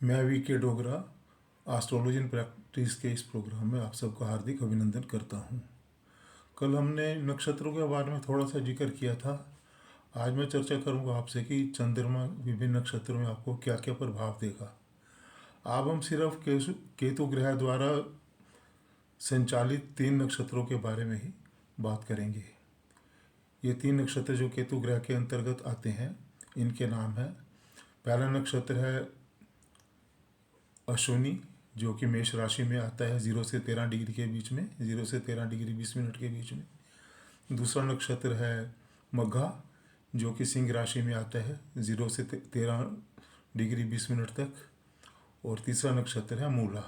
मैं VK. Dogra astrology in practice के इस प्रोग्राम में आप सबका हार्दिक अभिनंदन करता हूँ। कल हमने नक्षत्रों के बारे में थोड़ा सा जिक्र किया था। आज मैं चर्चा करूँगा आपसे कि चंद्रमा विभिन्न नक्षत्रों में आपको क्या क्या प्रभाव देगा। अब हम सिर्फ केतु ग्रह द्वारा संचालित 3 नक्षत्रों के बारे में ही बात करेंगे। ये 3 नक्षत्र जो केतु ग्रह के अंतर्गत आते हैं, इनके नाम है, पहला नक्षत्र है अश्विनी, जो कि मेष राशि में आता है 0 से 13 डिग्री के बीच में, 0 से 13 डिग्री 20 मिनट के बीच में। दूसरा नक्षत्र है मघा, जो कि सिंह राशि में आता है 0 से 13 डिग्री 20 मिनट तक। और तीसरा नक्षत्र है मूला,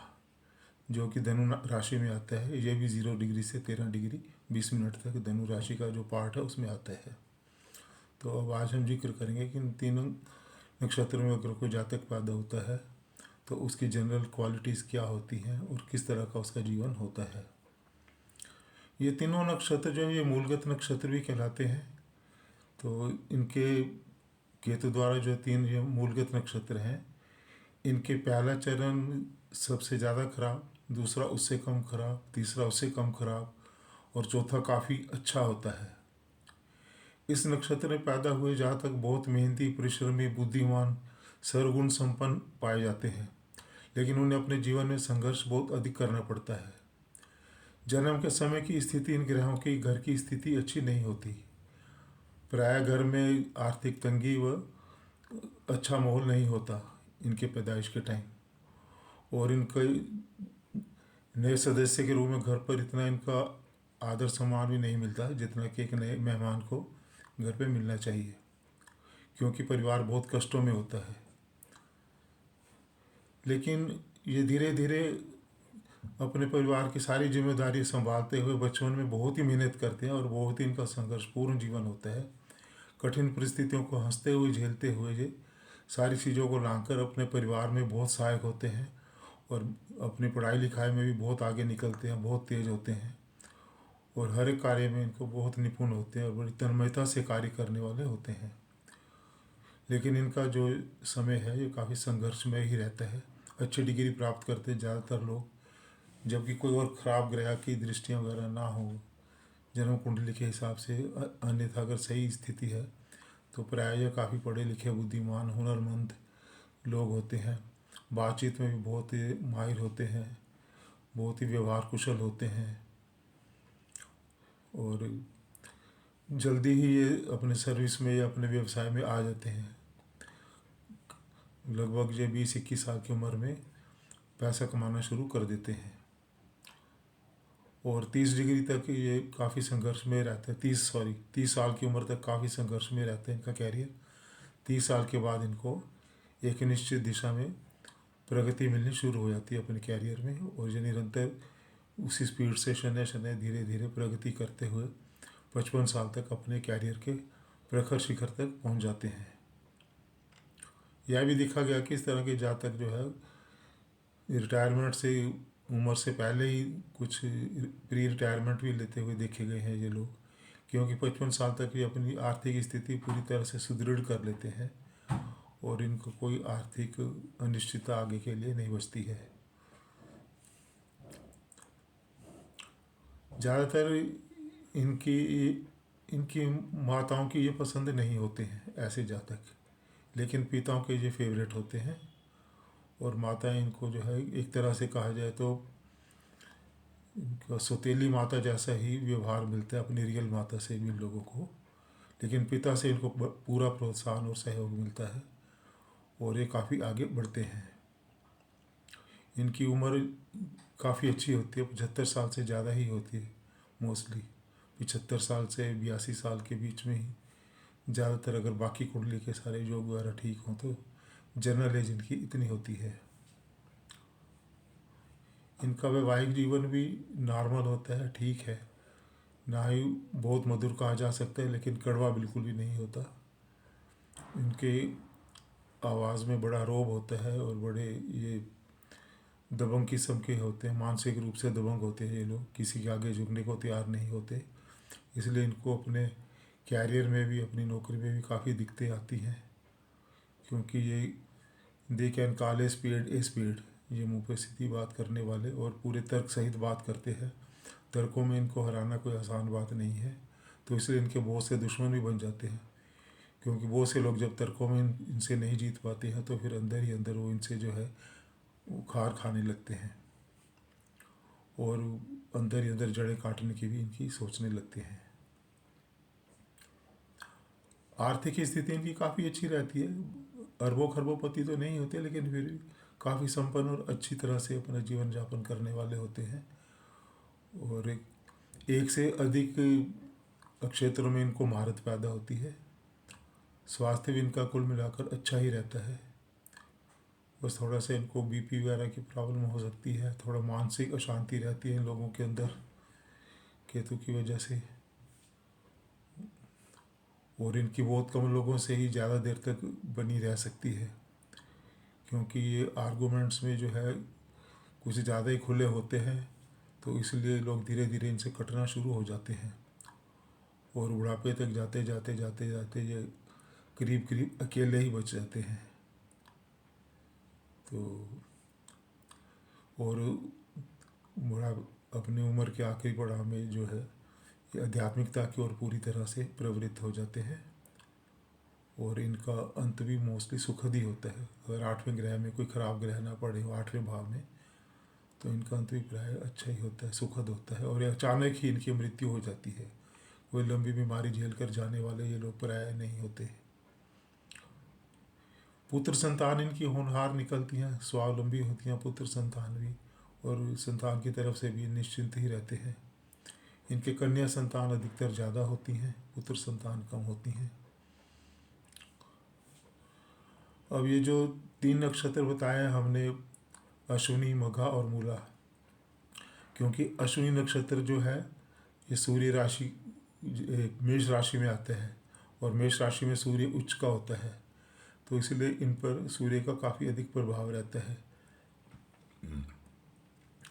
जो कि धनु राशि में आता है, ये भी 0 डिग्री से 13 डिग्री 20 मिनट तक धनु राशि का जो पार्ट है उसमें आता है। तो अब आज हम जिक्र करेंगे कि इन तीनों नक्षत्रों में अगर कोई जातक पैदा होता है तो उसकी जनरल क्वालिटीज़ क्या होती हैं और किस तरह का उसका जीवन होता है। ये तीनों नक्षत्र जो ये मूलगत नक्षत्र भी कहलाते हैं। तो इनके केतु द्वारा जो 3 ये मूलगत नक्षत्र हैं, इनके पहला चरण सबसे ज़्यादा खराब, दूसरा उससे कम खराब, तीसरा उससे कम खराब और चौथा काफ़ी अच्छा होता है। इस नक्षत्र में पैदा हुए जहाँ तक बहुत मेहनती, परिश्रमी, बुद्धिमान, सर्वगुण संपन्न पाए जाते हैं, लेकिन उन्हें अपने जीवन में संघर्ष बहुत अधिक करना पड़ता है। जन्म के समय की स्थिति इन ग्रहों की घर की स्थिति अच्छी नहीं होती। प्राय घर में आर्थिक तंगी व अच्छा माहौल नहीं होता इनके पैदाइश के टाइम, और इनके नए सदस्य के रूप में घर पर इतना इनका आदर सम्मान भी नहीं मिलता जितना कि एक नए मेहमान को घर पे मिलना चाहिए, क्योंकि परिवार बहुत कष्टों में होता है। लेकिन ये धीरे धीरे अपने परिवार की सारी जिम्मेदारी संभालते हुए बचपन में बहुत ही मेहनत करते हैं और बहुत ही इनका संघर्षपूर्ण जीवन होता है। कठिन परिस्थितियों को हंसते हुए झेलते हुए ये सारी चीज़ों को लाकर अपने परिवार में बहुत सहायक होते हैं और अपनी पढ़ाई लिखाई में भी बहुत आगे निकलते हैं, बहुत तेज होते हैं और हर एक कार्य में इनको बहुत निपुण होते हैं और बड़ी तन्मयता से कार्य करने वाले होते हैं। लेकिन इनका जो समय है ये काफ़ी संघर्षमय ही रहता है। अच्छी डिग्री प्राप्त करते हैं ज़्यादातर लोग, जबकि कोई और ख़राब ग्रह की दृष्टियाँ वगैरह ना हो जन्म कुंडली के हिसाब से, अन्यथा अगर सही स्थिति है तो प्रायः काफ़ी पढ़े लिखे, बुद्धिमान, हुनरमंद लोग होते हैं। बातचीत में भी बहुत ही माहिर होते हैं, बहुत ही व्यवहार कुशल होते हैं और जल्दी ही ये अपने सर्विस में या अपने व्यवसाय में आ जाते हैं। लगभग ये 20-21 साल की उम्र में पैसा कमाना शुरू कर देते हैं और 30 डिग्री तक ये काफ़ी संघर्ष में रहते हैं। 30 साल की उम्र तक काफ़ी संघर्ष में रहता है इनका कैरियर। 30 साल के बाद इनको एक निश्चित दिशा में प्रगति मिलनी शुरू हो जाती है अपने कैरियर में और ये निरंतर उसी स्पीड से शनय शनय धीरे धीरे प्रगति करते हुए 55 साल तक अपने कैरियर के प्रखर शिखर तक पहुंच जाते हैं। यह भी देखा गया कि इस तरह के जातक जो है रिटायरमेंट से उम्र से पहले ही कुछ प्री रिटायरमेंट भी लेते हुए देखे गए हैं ये लोग, क्योंकि 55 साल तक ये अपनी आर्थिक स्थिति पूरी तरह से सुदृढ़ कर लेते हैं और इनको कोई आर्थिक अनिश्चितता आगे के लिए नहीं बचती है। ज़्यादातर इनकी इनकी माताओं की ये पसंद नहीं होते हैं ऐसे जातक, लेकिन पिताओं के ये फेवरेट होते हैं और माताएं इनको जो है एक तरह से कहा जाए तो इनका सौतेली माता जैसा ही व्यवहार मिलता है अपनी रियल माता से भी लोगों को, लेकिन पिता से इनको पूरा प्रोत्साहन और सहयोग मिलता है और ये काफ़ी आगे बढ़ते हैं। इनकी उम्र काफ़ी अच्छी होती है, 75 साल से ज़्यादा ही होती है मोस्टली। 75 साल से 82 साल के बीच में ही ज़्यादातर, अगर बाकी कुंडली के सारे योग वगैरह ठीक हों तो जनरल एज इनकी इतनी होती है। इनका वैवाहिक जीवन भी नॉर्मल होता है, ठीक है, ना ही बहुत मधुर कहा जा सकता है लेकिन कड़वा बिल्कुल भी नहीं होता। इनके आवाज़ में बड़ा रोब होता है और बड़े ये दबंग किस्म के होते हैं, मानसिक रूप से दबंग होते हैं ये लोग, किसी के आगे झुकने को तैयार नहीं होते। इसलिए इनको अपने कैरियर में भी, अपनी नौकरी में भी काफ़ी दिक्कतें आती हैं, क्योंकि ये they can call a spade, ये मुंह पे सीधी बात करने वाले और पूरे तर्क सहित बात करते हैं। तर्कों में इनको हराना कोई आसान बात नहीं है, तो इसलिए इनके बहुत से दुश्मन भी बन जाते हैं, क्योंकि बहुत से लोग जब तर्कों में इनसे नहीं जीत पाते हैं तो फिर अंदर ही अंदर वो इनसे जो है वो खार खाने लगते हैं और अंदर ही अंदर जड़ें काटने की भी इनकी सोचने लगते हैं। आर्थिक स्थिति इनकी काफ़ी अच्छी रहती है, अरबों खरबोपति तो नहीं होते लेकिन फिर भी काफ़ी संपन्न और अच्छी तरह से अपना जीवन यापन करने वाले होते हैं। और एक से अधिक क्षेत्रों में इनको महारत पैदा होती है। स्वास्थ्य भी इनका कुल मिलाकर अच्छा ही रहता है, बस थोड़ा सा इनको बीपी वगैरह की प्रॉब्लम हो सकती है, थोड़ा मानसिक अशांति रहती है इन लोगों के अंदर केतु की वजह से। और इनकी बहुत कम लोगों से ही ज़्यादा देर तक बनी रह सकती है, क्योंकि ये आर्गूमेंट्स में जो है कुछ ज़्यादा ही खुले होते हैं, तो इसलिए लोग धीरे धीरे इनसे कटना शुरू हो जाते हैं और बुढ़ापे तक जाते जाते जाते जाते ये करीब करीब अकेले ही बच जाते हैं। तो और बुढ़ा अपनी उम्र के आखिरी पड़ाव में जो है ये आध्यात्मिकता की ओर पूरी तरह से प्रवृत्त हो जाते हैं और इनका अंत भी मोस्टली सुखद ही होता है। अगर 8वें ग्रह में कोई खराब ग्रह ना पड़े हो 8वें भाव में, तो इनका अंत भी प्राय अच्छा ही होता है, सुखद होता है और अचानक ही इनकी मृत्यु हो जाती है। कोई लंबी बीमारी झेल कर जाने वाले ये लोग प्राय नहीं होते। पुत्र संतान इनकी होनहार निकलती हैं, स्वावलंबी होती हैं पुत्र संतान भी, और संतान की तरफ से भी निश्चिंत ही रहते हैं। इनके कन्या संतान अधिकतर ज़्यादा होती हैं, पुत्र संतान कम होती हैं। अब ये जो 3 नक्षत्र बताए हैं हमने, अश्विनी, मघा और मूला, क्योंकि अश्विनी नक्षत्र जो है ये सूर्य राशि मेष राशि में आते हैं और मेष राशि में सूर्य उच्च का होता है, तो इसलिए इन पर सूर्य का काफ़ी अधिक प्रभाव रहता है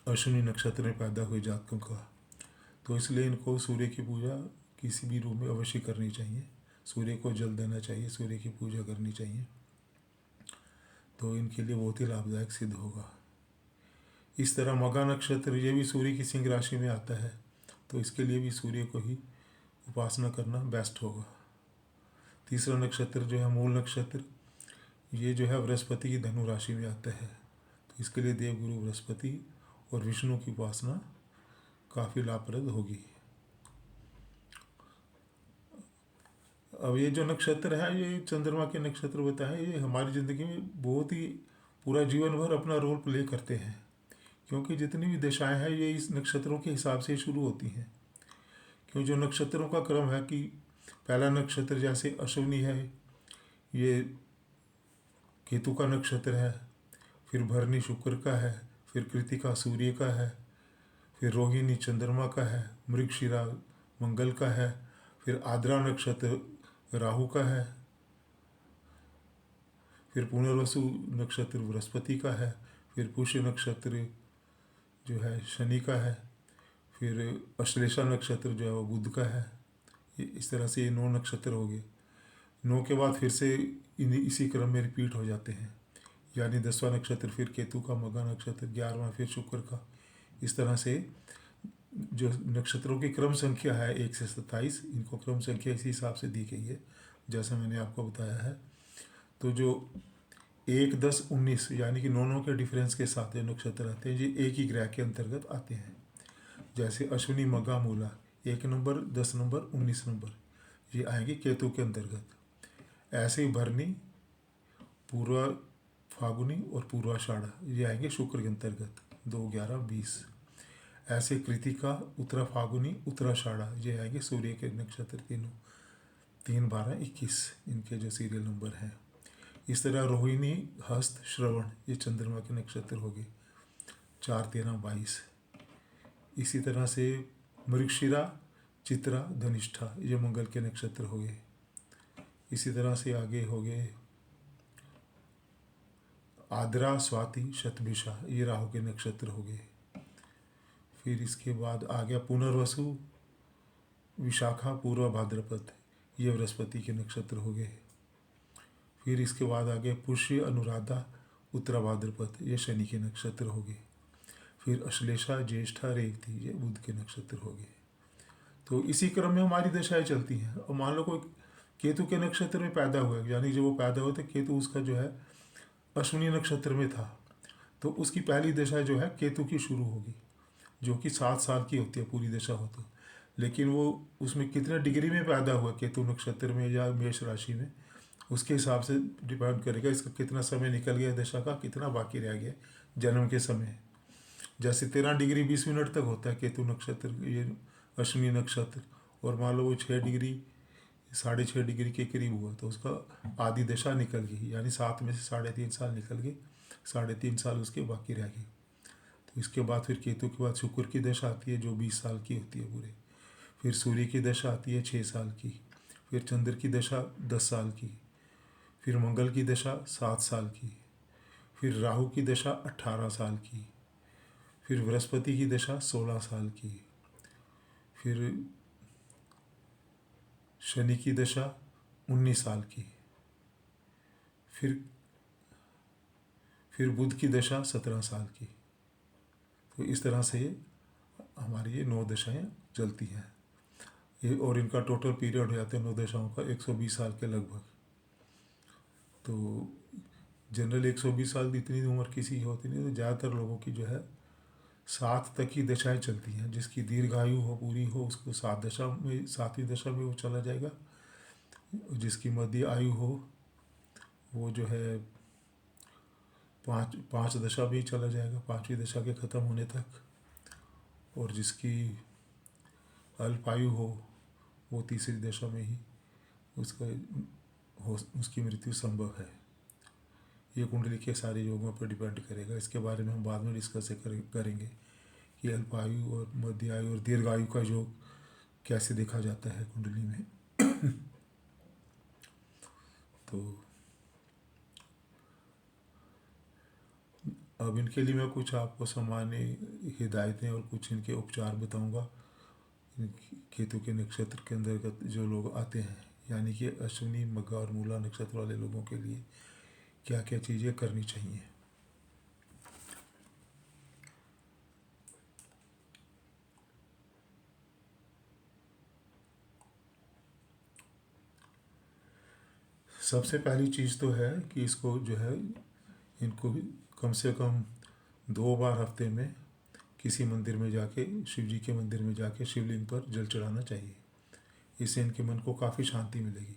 अश्विनी नक्षत्र में पैदा हुए जातकों का। तो इसलिए इनको सूर्य की पूजा किसी भी रूप में अवश्य करनी चाहिए, सूर्य को जल देना चाहिए, सूर्य की पूजा करनी चाहिए, तो इनके लिए बहुत ही लाभदायक सिद्ध होगा। इस तरह मघा नक्षत्र ये भी सूर्य की सिंह राशि में आता है, तो इसके लिए भी सूर्य को ही उपासना करना बेस्ट होगा। तीसरा नक्षत्र जो है मूल नक्षत्र, ये जो है बृहस्पति की धनु राशि में आता है, तो इसके लिए देवगुरु बृहस्पति और विष्णु की उपासना काफ़ी लाभप्रद होगी। अब ये जो नक्षत्र है ये चंद्रमा के नक्षत्र बताए, ये हमारी ज़िंदगी में बहुत ही पूरा जीवन भर अपना रोल प्ले करते हैं, क्योंकि जितनी भी दशाएं हैं ये इस नक्षत्रों के हिसाब से शुरू होती हैं। क्यों जो नक्षत्रों का क्रम है कि पहला नक्षत्र जैसे अश्विनी है ये केतु का नक्षत्र है, फिर भरनी शुक्र का है, फिर कृतिका सूर्य का है, फिर रोहिणी चंद्रमा का है, मृगशिरा मंगल का है, फिर आद्रा नक्षत्र राहु का है, फिर पुनर्वसु नक्षत्र बृहस्पति का है, फिर पुष्य नक्षत्र जो है शनि का है, फिर अश्लेषा नक्षत्र जो है वो बुध का है। इस तरह से ये 9 नक्षत्र हो गए। 9 के बाद फिर से इसी क्रम में रिपीट हो जाते हैं, यानी 10वां नक्षत्र फिर केतु का, मघा नक्षत्र 11वां फिर शुक्र का। इस तरह से जो नक्षत्रों की क्रम संख्या है 1 से 27, इनको क्रम संख्या इसी हिसाब से दी गई है जैसा मैंने आपको बताया है। तो जो 1, 10, 19 यानी कि 9 के डिफरेंस के साथ जो नक्षत्र आते हैं ये एक ही ग्रह के अंतर्गत आते हैं। जैसे अश्विनी, मघा, मूला 1 नंबर, 10 नंबर, 19 नंबर ये आएंगे केतु के अंतर्गत। ऐसे ही भरनी, पूर्वा फागुनी और पूर्वाषाढ़ा ये आएंगे शुक्र के अंतर्गत 2, 11, 20। ऐसे कृतिका, उत्तरा फागुनी, उत्तराषाढ़ा ये आएंगे सूर्य के नक्षत्र तीनों, 3, 12, 21 इनके जो सीरियल नंबर हैं। इस तरह रोहिणी, हस्त, श्रवण ये चंद्रमा के नक्षत्र हो गए 4, 13, 22। इसी तरह से मृगशिरा, चित्रा, धनिष्ठा ये मंगल के नक्षत्र हो गए। इसी तरह से आगे हो गए आद्रा, स्वाति, शतभिषा ये राहु के नक्षत्र हो गए। फिर इसके बाद आ गया पुनर्वसु, विशाखा, पूर्व भाद्रपद ये बृहस्पति के नक्षत्र हो गए। फिर इसके बाद आ गए पुष्य, अनुराधा उत्तरा भाद्रपद ये शनि के नक्षत्र हो गए। फिर अश्लेषा ज्येष्ठा रेवती ये बुध के नक्षत्र हो गए। तो इसी क्रम में हमारी दशाएं चलती हैं। और मान लो कोई केतु के नक्षत्र में पैदा हुआ, यानी जब वो पैदा हुआ तो केतु उसका जो है अश्विनी नक्षत्र में था, तो उसकी पहली दशा जो है केतु की शुरू होगी, जो कि 7 साल की होती है पूरी दशा हो तो। लेकिन वो उसमें कितने डिग्री में पैदा हुआ केतु नक्षत्र में या मेष राशि में, उसके हिसाब से डिपेंड करेगा इसका कितना समय निकल गया दशा का, कितना बाकी रह गया जन्म के समय। जैसे 13 डिग्री 20 मिनट तक होता है केतु नक्षत्र ये अश्विनी नक्षत्र, और मान लो वो 6 डिग्री 6.5 डिग्री के करीब हुआ तो उसका आधी दशा निकल गई, यानी 7 में से 3.5 साल निकल गए, 3.5 साल उसके बाकी रह गए। तो इसके बाद फिर केतु के बाद शुक्र की दशा आती है जो 20 साल की होती है पूरे। फिर सूर्य की दशा आती है 6 साल की। फिर चंद्र की दशा 10 साल की। फिर मंगल की दशा 7 साल की। फिर राहु की दशा 18 साल की। फिर बृहस्पति की दशा 16 साल की। फिर शनि की दशा 19 साल की। फिर बुध की दशा 17 साल की। तो इस तरह से हमारी ये 9 दशाएं चलती हैं ये, और इनका टोटल पीरियड हो जाता है 9 दशाओं का 120 साल के लगभग। तो जनरल 120 साल की इतनी उम्र किसी की होती नहीं, तो ज़्यादातर लोगों की जो है 7 तक की दशाएं चलती हैं। जिसकी दीर्घायु हो पूरी हो उसको 7वीं दशा में वो चला जाएगा। जिसकी मध्य आयु हो वो जो है पाँच दशा भी चला जाएगा, 5वीं दशा के ख़त्म होने तक। और जिसकी अल्पायु हो वो 3री दशा में ही उसकी मृत्यु संभव है। ये कुंडली के सारे योगों पर डिपेंड करेगा। इसके बारे में हम बाद में डिस्कस करेंगे कि अल्पायु और मध्य आयु और दीर्घायु का योग कैसे देखा जाता है कुंडली में। तो अब इनके लिए मैं कुछ आपको सामान्य हिदायतें और कुछ इनके उपचार बताऊंगा। केतु के नक्षत्र के अंतर्गत जो लोग आते हैं, यानी कि अश्विनी मघा और मूला नक्षत्र वाले लोगों के लिए क्या क्या चीज़ें करनी चाहिए। सबसे पहली चीज़ तो है कि इसको जो है इनको कम से कम 2 बार हफ्ते में किसी मंदिर में जाके, शिव जी के मंदिर में जाके शिवलिंग पर जल चढ़ाना चाहिए। इससे इनके मन को काफ़ी शांति मिलेगी।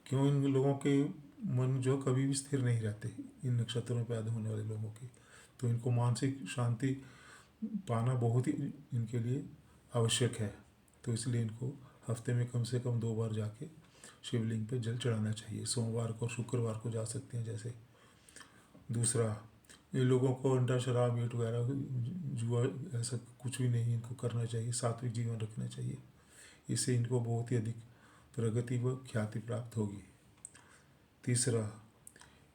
क्यों, इन लोगों के मन जो कभी भी स्थिर नहीं रहते, इन नक्षत्रों में पैदा होने वाले लोगों के, तो इनको मानसिक शांति पाना बहुत ही इनके लिए आवश्यक है। तो इसलिए इनको हफ्ते में कम से कम 2 बार जाके शिवलिंग पे जल चढ़ाना चाहिए। सोमवार को और शुक्रवार को जा सकते हैं जैसे। दूसरा, इन लोगों को अंडा शराब मीट वगैरह जुआ ऐसा कुछ भी नहीं इनको करना चाहिए, सात्विक जीवन रखना चाहिए। इससे इनको बहुत ही अधिक प्रगति व ख्याति प्राप्त होगी। तीसरा,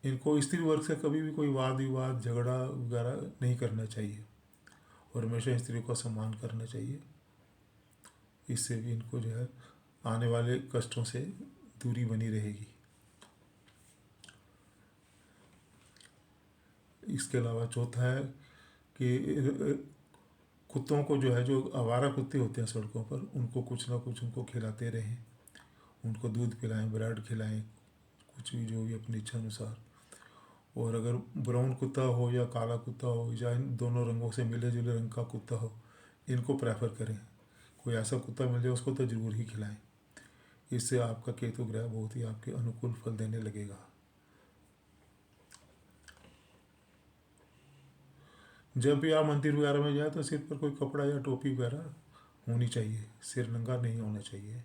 इनको स्त्री वर्ग से कभी भी कोई वाद विवाद झगड़ा वगैरह नहीं करना चाहिए और हमेशा स्त्रियों का सम्मान करना चाहिए। इससे भी इनको जो है आने वाले कष्टों से दूरी बनी रहेगी। इसके अलावा चौथा है कि कुत्तों को जो है, जो आवारा कुत्ते होते हैं सड़कों पर, उनको कुछ ना कुछ उनको खिलाते रहें। उनको दूध पिलाएं, ब्रेड खिलाएं, कुछ भी जो भी अपनी इच्छा अनुसार। और अगर ब्राउन कुत्ता हो या काला कुत्ता हो या इन दोनों रंगों से मिले जुले रंग का कुत्ता हो, इनको प्रेफर करें। कोई ऐसा कुत्ता मिल जाए उसको तो ज़रूर ही खिलाएं। इससे आपका केतु ग्रह बहुत ही आपके अनुकूल फल देने लगेगा। जब भी आप मंदिर वगैरह में जाए तो सिर पर कोई कपड़ा या टोपी वगैरह होनी चाहिए, सिर नंगा नहीं होना चाहिए।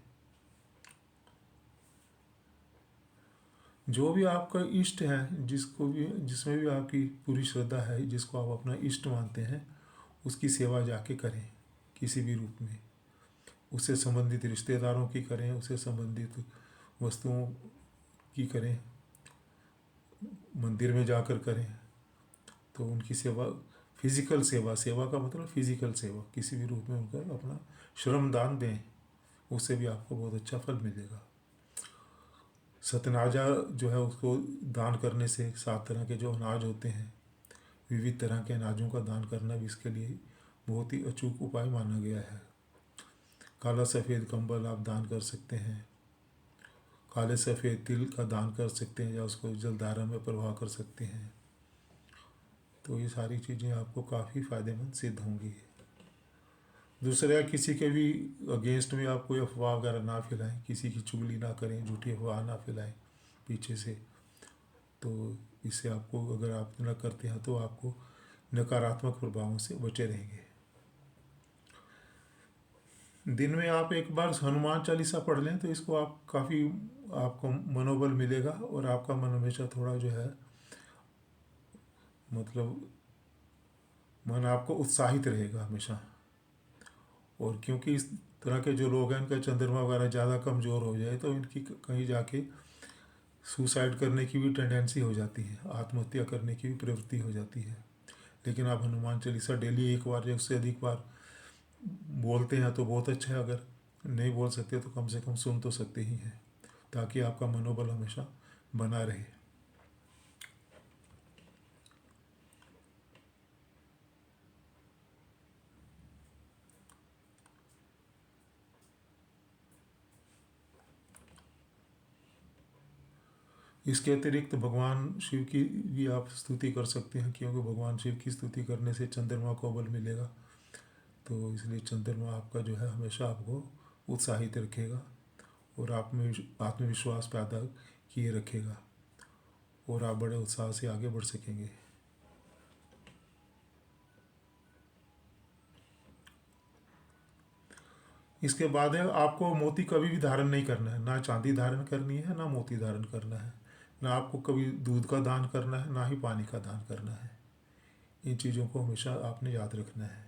जो भी आपका इष्ट है, जिसमें भी आपकी पूरी श्रद्धा है, जिसको आप अपना इष्ट मानते हैं, उसकी सेवा जाके करें किसी भी रूप में। उससे संबंधित रिश्तेदारों की करें, उससे संबंधित वस्तुओं की करें, मंदिर में जाकर करें। तो उनकी सेवा, फिजिकल सेवा, सेवा का मतलब फिजिकल सेवा, किसी भी रूप में उनका अपना श्रम दान दें, उससे भी आपको बहुत अच्छा फल मिलेगा। सतनाजा जो है उसको दान करने से 7 तरह के जो अनाज होते हैं, विविध तरह के अनाजों का दान करना भी इसके लिए बहुत ही अचूक उपाय माना गया है। काला सफ़ेद कंबल आप दान कर सकते हैं, काले सफ़ेद तिल का दान कर सकते हैं या उसको जलधारा में प्रवाह कर सकते हैं। तो ये सारी चीज़ें आपको काफ़ी फ़ायदेमंद सिद्ध होंगी। दूसरा, किसी के भी अगेंस्ट में आप कोई अफवाह वगैरह ना फैलाएं, किसी की चुगली ना करें, झूठी अफवाह ना फैलाएं पीछे से। तो इससे आपको, अगर आप न करते हैं तो आपको नकारात्मक प्रभावों से बचे रहेंगे। दिन में आप एक बार हनुमान चालीसा पढ़ लें तो इसको आप काफ़ी, आपको मनोबल मिलेगा और आपका मन हमेशा थोड़ा जो है, मतलब मन आपको उत्साहित रहेगा हमेशा। और क्योंकि इस तरह के जो लोग हैं इनका चंद्रमा वगैरह ज़्यादा कमज़ोर हो जाए तो इनकी कहीं जाके सुसाइड करने की भी टेंडेंसी हो जाती है, आत्महत्या करने की भी प्रवृत्ति हो जाती है। लेकिन आप हनुमान चालीसा डेली एक बार या उससे अधिक बार बोलते हैं तो बहुत अच्छा है। अगर नहीं बोल सकते तो कम से कम सुन तो सकते ही हैं, ताकि आपका मनोबल हमेशा बना रहे। इसके अतिरिक्त भगवान शिव की भी आप स्तुति कर सकते हैं, क्योंकि भगवान शिव की स्तुति करने से चंद्रमा को बल मिलेगा। तो इसलिए चंद्रमा आपका जो है हमेशा आपको उत्साहित रखेगा और आप में आत्मविश्वास पैदा किए रखेगा और आप बड़े उत्साह से आगे बढ़ सकेंगे। इसके बाद है, आपको मोती कभी भी धारण नहीं करना है, ना चांदी धारण करनी है, ना मोती धारण करना है, ना आपको कभी दूध का दान करना है, ना ही पानी का दान करना है। इन चीज़ों को हमेशा आपने याद रखना है।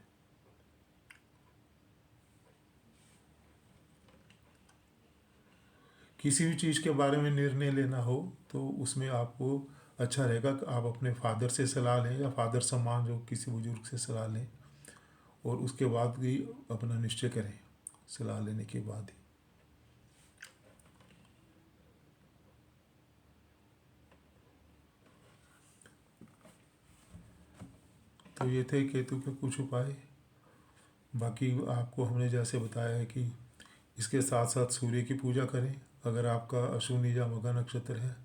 किसी भी चीज़ के बारे में निर्णय लेना हो तो उसमें आपको अच्छा रहेगा कि आप अपने फादर से सलाह लें या फादर सम्मान जो किसी बुजुर्ग से सलाह लें, और उसके बाद ही अपना निश्चय करें, सलाह लेने के बाद ही। तो ये थे केतु के कुछ उपाय। बाकी आपको हमने जैसे बताया है कि इसके साथ साथ सूर्य की पूजा करें अगर आपका अश्विनी या मघा नक्षत्र है,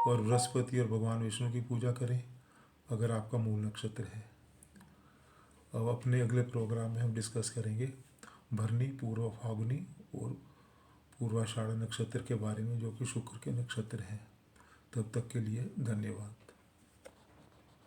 और बृहस्पति और भगवान विष्णु की पूजा करें अगर आपका मूल नक्षत्र है। अब अपने अगले प्रोग्राम में हम डिस्कस करेंगे भरनी, पूर्व फाल्गुनी और पूर्वाषाढ़ नक्षत्र के बारे में, जो कि शुक्र के नक्षत्र हैं। तब तक के लिए धन्यवाद।